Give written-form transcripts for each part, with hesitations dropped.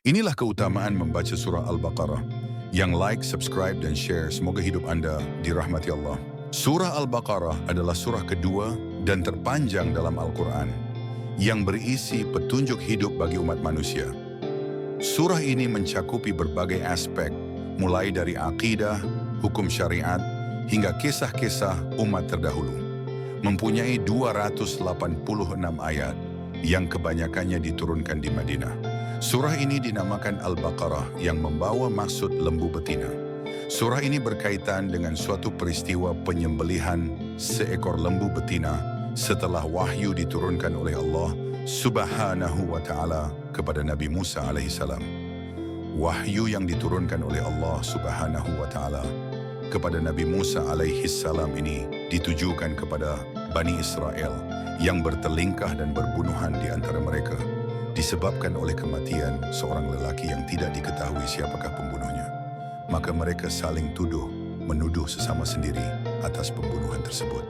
Inilah keutamaan membaca surah Al-Baqarah. Yang like, subscribe, dan share, semoga hidup Anda dirahmati Allah. Surah Al-Baqarah adalah surah kedua dan terpanjang dalam Al-Quran, yang berisi petunjuk hidup bagi umat manusia. Surah ini mencakupi berbagai aspek, mulai dari akidah, hukum syariat, hingga kisah-kisah umat terdahulu. Mempunyai 286 ayat, yang kebanyakannya diturunkan di Madinah. Surah ini dinamakan Al-Baqarah yang membawa maksud lembu betina. Surah ini berkaitan dengan suatu peristiwa penyembelihan seekor lembu betina setelah wahyu diturunkan oleh Allah Subhanahu wa ta'ala kepada Nabi Musa alaihissalam. Wahyu yang diturunkan oleh Allah Subhanahu wa ta'ala kepada Nabi Musa alaihissalam ini ditujukan kepada Bani Israel yang bertelingkah dan berbunuhan di antara mereka, disebabkan oleh kematian seorang lelaki yang tidak diketahui siapakah pembunuhnya. Maka mereka saling menuduh sesama sendiri atas pembunuhan tersebut.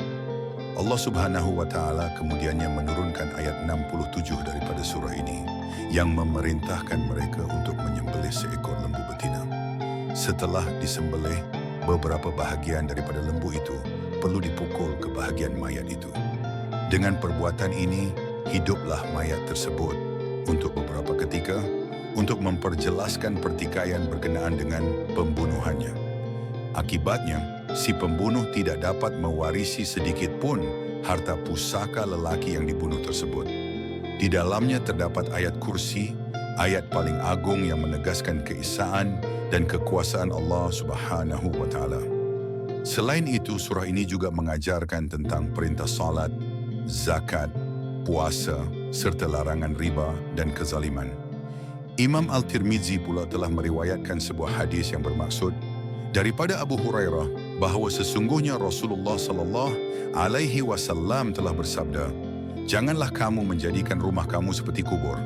Allah Subhanahu wa ta'ala kemudiannya menurunkan ayat 67 daripada surah ini yang memerintahkan mereka untuk menyembelih seekor lembu betina. Setelah disembelih, beberapa bahagian daripada lembu itu perlu dipukul ke bahagian mayat itu. Dengan perbuatan ini, hiduplah mayat tersebut untuk beberapa ketika untuk memperjelaskan pertikaian berkenaan dengan pembunuhannya. Akibatnya, si pembunuh tidak dapat mewarisi sedikit pun harta pusaka lelaki yang dibunuh tersebut. Di dalamnya terdapat ayat kursi, ayat paling agung yang menegaskan keesaan dan kekuasaan Allah Subhanahu wa ta'ala. Selain itu, surah ini juga mengajarkan tentang perintah salat, zakat, puasa, serta larangan riba dan kezaliman. Imam Al-Tirmizi pula telah meriwayatkan sebuah hadis yang bermaksud daripada Abu Hurairah bahawa sesungguhnya Rasulullah sallallahu alaihi wasallam telah bersabda, "Janganlah kamu menjadikan rumah kamu seperti kubur.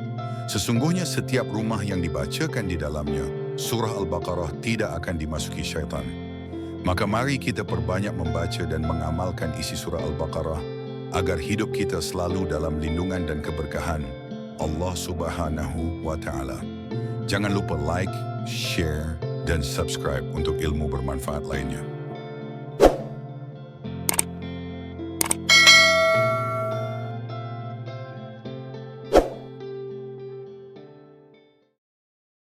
Sesungguhnya setiap rumah yang dibacakan di dalamnya surah Al-Baqarah tidak akan dimasuki syaitan." Maka mari kita perbanyak membaca dan mengamalkan isi surah Al-Baqarah agar hidup kita selalu dalam lindungan dan keberkahan Allah Subhanahu wa ta'ala. Jangan lupa like, share, dan subscribe untuk ilmu bermanfaat lainnya.